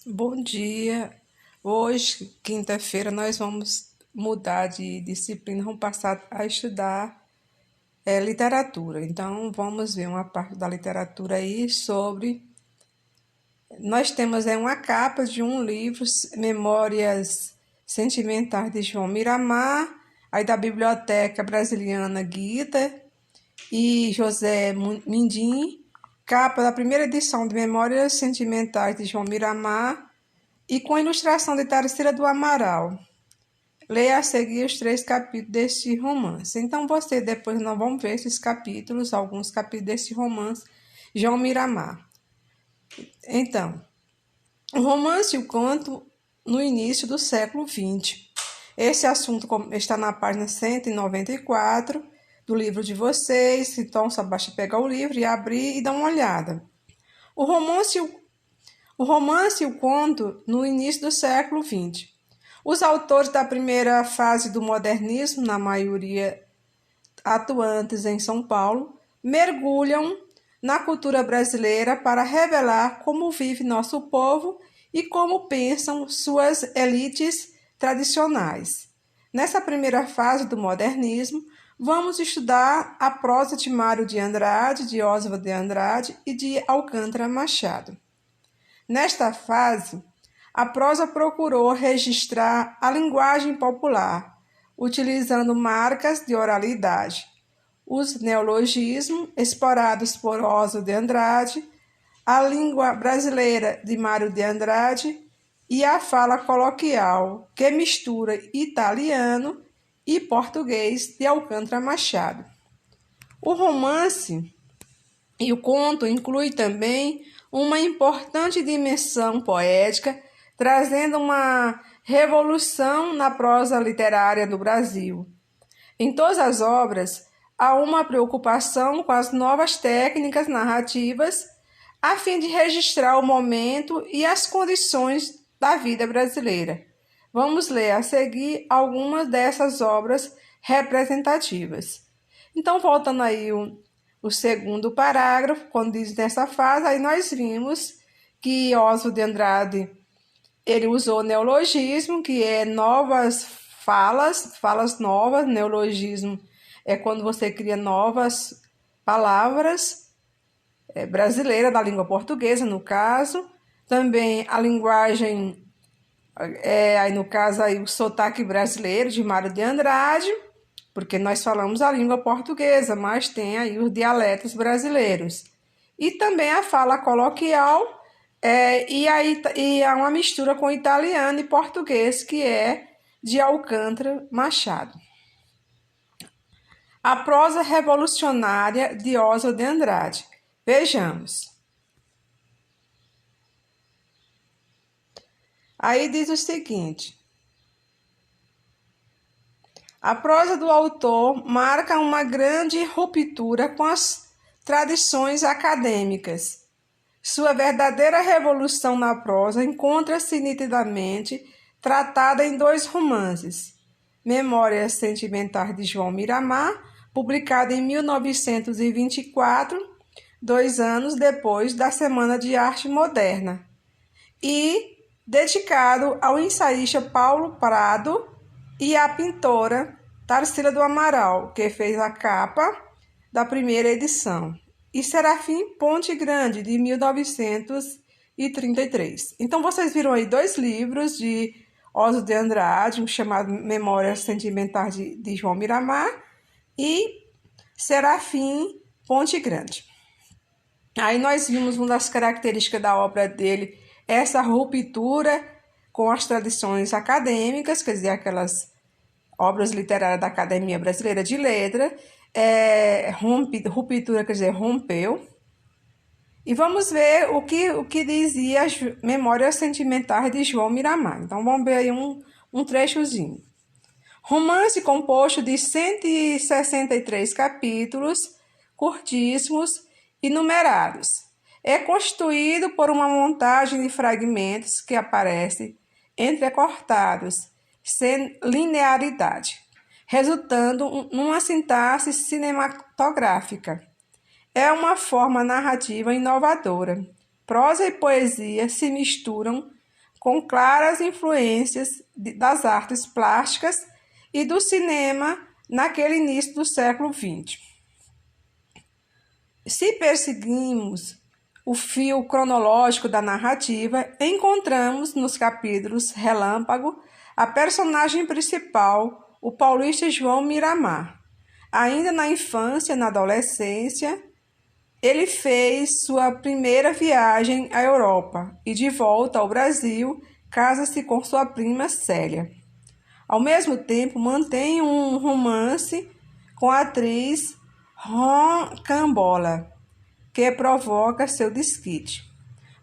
Bom dia. Hoje, quinta-feira, nós vamos mudar de disciplina, vamos passar a estudar literatura. Então, vamos ver uma parte da literatura aí sobre. Nós temos uma capa de um livro, Memórias Sentimentais de João Miramar, aí da Biblioteca Brasiliana Guida e José Mindim, capa da primeira edição de Memórias Sentimentais de João Miramar, e com ilustração de Tarsila do Amaral. Leia a seguir os 3 capítulos deste romance. Então, depois nós vamos ver esses capítulos, alguns capítulos desse romance, João Miramar. Então, o romance e o conto no início do século XX. Esse assunto está na página 194 do livro de vocês, então só basta pegar o livro e abrir e dar uma olhada. O romance e o conto no início do século XX. Os autores da primeira fase do modernismo, na maioria atuantes em São Paulo, mergulham na cultura brasileira para revelar como vive nosso povo e como pensam suas elites tradicionais. Nessa primeira fase do modernismo, vamos estudar a prosa de Mário de Andrade, de Oswald de Andrade e de Alcântara Machado. Nesta fase, a prosa procurou registrar a linguagem popular, utilizando marcas de oralidade, os neologismos explorados por Oswald de Andrade, a língua brasileira de Mário de Andrade e a fala coloquial, que mistura italiano e português, de Alcântara Machado. O romance e o conto inclui também uma importante dimensão poética, trazendo uma revolução na prosa literária do Brasil. Em todas as obras, há uma preocupação com as novas técnicas narrativas, a fim de registrar o momento e as condições da vida brasileira. Vamos ler a seguir algumas dessas obras representativas. Então, voltando aí o segundo parágrafo, quando diz nessa fase, aí nós vimos que Oswald de Andrade ele usou neologismo, que é novas falas novas. Neologismo é quando você cria novas palavras brasileiras, da língua portuguesa, no caso. Também a linguagem, aí no caso, aí, o sotaque brasileiro de Mário de Andrade, porque nós falamos a língua portuguesa, mas tem aí os dialetos brasileiros. E também a fala coloquial, e há uma mistura com italiano e português, que é de Alcântara Machado. A prosa revolucionária de Oswald de Andrade. Vejamos. Aí diz o seguinte: a prosa do autor marca uma grande ruptura com as tradições acadêmicas. Sua verdadeira revolução na prosa encontra-se nitidamente tratada em 2 romances: Memórias Sentimentais de João Miramar, publicado em 1924, 2 anos depois da Semana de Arte Moderna, e dedicado ao ensaísta Paulo Prado e à pintora Tarsila do Amaral, que fez a capa da primeira edição, e Serafim Ponte Grande, de 1933. Então, vocês viram aí 2 livros de Oswald de Andrade, um chamado Memórias Sentimentais de João Miramar e Serafim Ponte Grande. Aí nós vimos uma das características da obra dele, essa ruptura com as tradições acadêmicas, quer dizer, aquelas obras literárias da Academia Brasileira de Letras, ruptura, quer dizer, rompeu. E vamos ver o que dizia as Memórias Sentimentais de João Miramar. Então, vamos ver aí um trechozinho. Romance composto de 163 capítulos, curtíssimos e numerados. É constituído por uma montagem de fragmentos que aparecem entrecortados, sem linearidade, resultando numa sintaxe cinematográfica. É uma forma narrativa inovadora. Prosa e poesia se misturam com claras influências das artes plásticas e do cinema naquele início do século XX. Se perseguimos o fio cronológico da narrativa, encontramos nos capítulos Relâmpago a personagem principal, o paulista João Miramar. Ainda na infância e na adolescência, ele fez sua primeira viagem à Europa e, de volta ao Brasil, casa-se com sua prima Célia. Ao mesmo tempo, mantém um romance com a atriz Roncambola, que provoca seu desquite.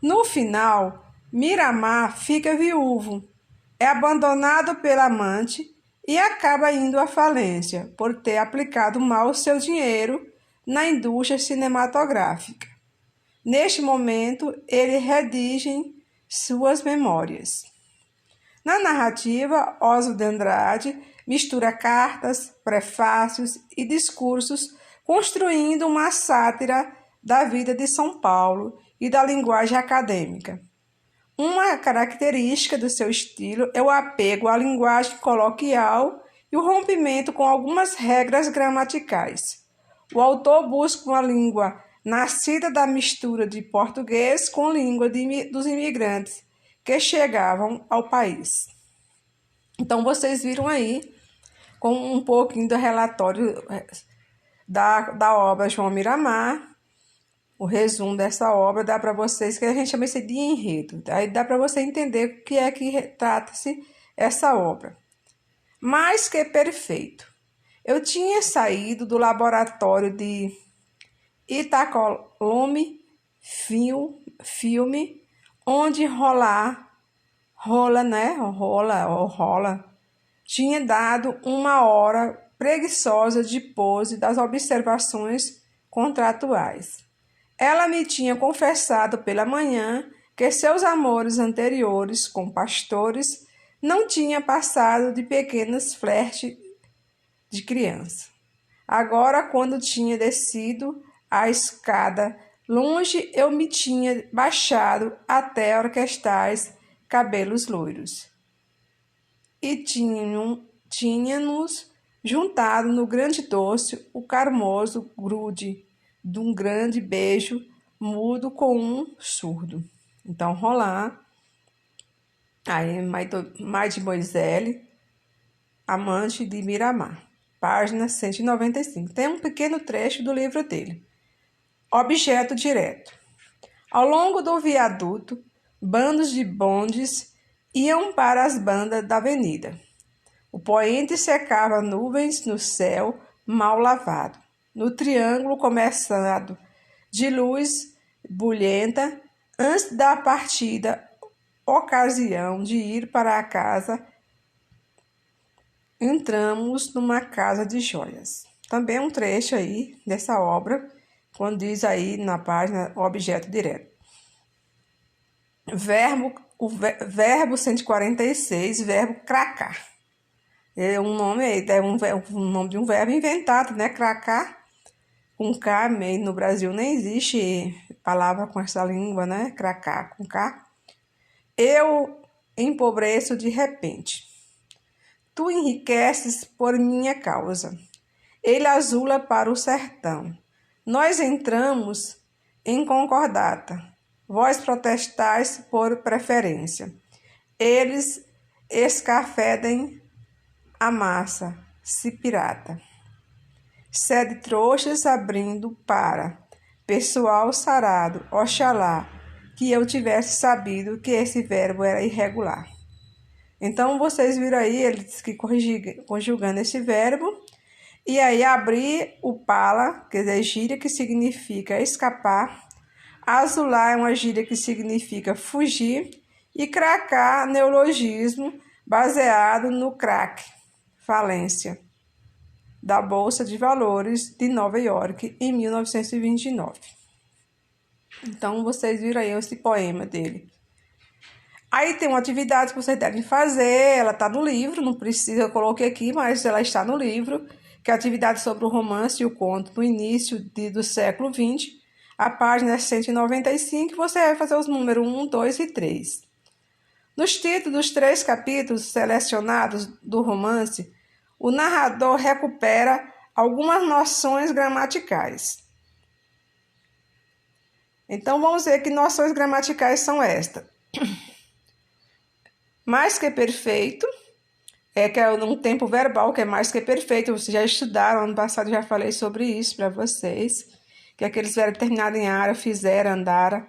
No final, Miramar fica viúvo, é abandonado pela amante e acaba indo à falência por ter aplicado mal seu dinheiro na indústria cinematográfica. Neste momento, ele redige suas memórias. Na narrativa, Oswald de Andrade mistura cartas, prefácios e discursos, construindo uma sátira da vida de São Paulo e da linguagem acadêmica. Uma característica do seu estilo é o apego à linguagem coloquial e o rompimento com algumas regras gramaticais. O autor busca uma língua nascida da mistura de português com língua dos imigrantes que chegavam ao país. Então, vocês viram aí, com um pouquinho do relatório da obra João Miramar, o resumo dessa obra, dá para vocês, que a gente chama isso de enredo. Aí dá para você entender o que é que trata-se essa obra. Mais que perfeito. Eu tinha saído do laboratório de Itacolomi Filme, onde rola, tinha dado uma hora preguiçosa de pose das observações contratuais. Ela me tinha confessado pela manhã que seus amores anteriores com pastores não tinham passado de pequenos flertes de criança. Agora, quando tinha descido a escada, longe eu me tinha baixado até orquestrais cabelos loiros. E tínhamos juntado no grande doce o carmoso grude de um grande beijo mudo com um surdo. Então, Roland, aí Mademoiselle, amante de Miramar, página 195. Tem um pequeno trecho do livro dele. Objeto direto. Ao longo do viaduto, bandos de bondes iam para as bandas da avenida. O poente secava nuvens no céu mal lavado. No triângulo começado de luz bulhenta, antes da partida, ocasião de ir para a casa, entramos numa casa de joias. Também um trecho aí dessa obra, quando diz aí na página objeto direto. O verbo 146, verbo cracar. É um nome de um verbo inventado, né? Cracar, com K, no Brasil nem existe palavra com essa língua, né? Cracar, com K. Eu empobreço de repente. Tu enriqueces por minha causa. Ele azula para o sertão. Nós entramos em concordata. Vós protestais por preferência. Eles escafedem a massa, se pirata. Sede trouxas abrindo para pessoal sarado, oxalá, que eu tivesse sabido que esse verbo era irregular. Então, vocês viram aí, ele diz que conjugando esse verbo, e aí abrir o pala, quer dizer, gíria, que significa escapar, azular é uma gíria que significa fugir, e cracar, neologismo, baseado no crack, falência, da Bolsa de Valores de Nova York, em 1929. Então, vocês viram aí esse poema dele. Aí tem uma atividade que vocês devem fazer, ela está no livro, não precisa, eu coloquei aqui, mas ela está no livro, que é a atividade sobre o romance e o conto no início do século XX, a página é 195, você vai fazer os números 1, 2 e 3. Nos títulos dos 3 capítulos selecionados do romance, o narrador recupera algumas noções gramaticais. Então, vamos ver que noções gramaticais são estas. Mais que perfeito, que é um tempo verbal que é mais que perfeito. Vocês já estudaram, ano passado eu já falei sobre isso para vocês, que aqueles verbos terminados em ara, fizeram, andaram.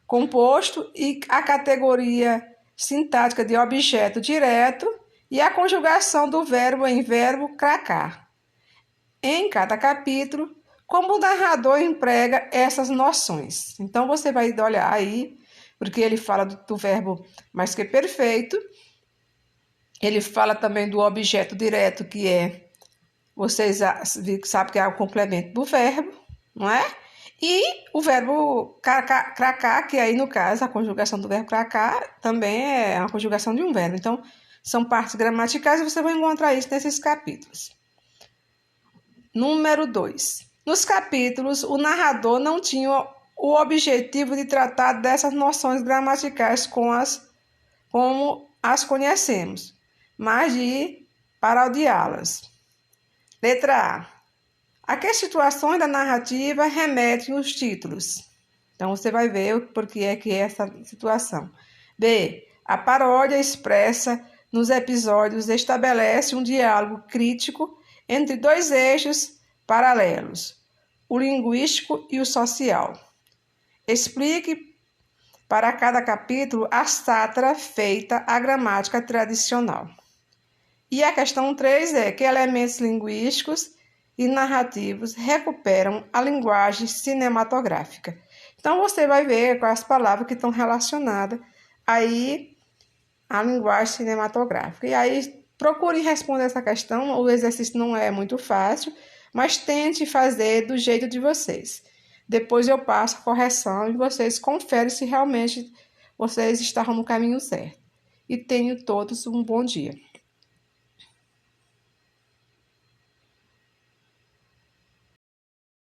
Composto e a categoria sintática de objeto direto e a conjugação do verbo em verbo cracar. Em cada capítulo, como o narrador emprega essas noções. Então, você vai olhar aí, porque ele fala do verbo mais que perfeito, ele fala também do objeto direto, que vocês sabem que é o complemento do verbo, não é? E o verbo cracar, que aí no caso a conjugação do verbo cracar também é uma conjugação de um verbo. Então, são partes gramaticais e você vai encontrar isso nesses capítulos. Número 2. Nos capítulos, o narrador não tinha o objetivo de tratar dessas noções gramaticais como as conhecemos, mas de parodiá-las. Letra A que situações da narrativa remetem os títulos? Então, você vai ver por que é essa situação. B. A paródia expressa nos episódios estabelece um diálogo crítico entre 2 eixos paralelos, o linguístico e o social. Explique para cada capítulo a sátira feita à gramática tradicional. E a questão 3 é que elementos linguísticos e narrativos recuperam a linguagem cinematográfica. Então, você vai ver com as palavras que estão relacionadas aí à linguagem cinematográfica. E aí, procure responder essa questão. O exercício não é muito fácil, mas tente fazer do jeito de vocês. Depois eu passo a correção e vocês conferem se realmente vocês estavam no caminho certo. E tenham todos um bom dia.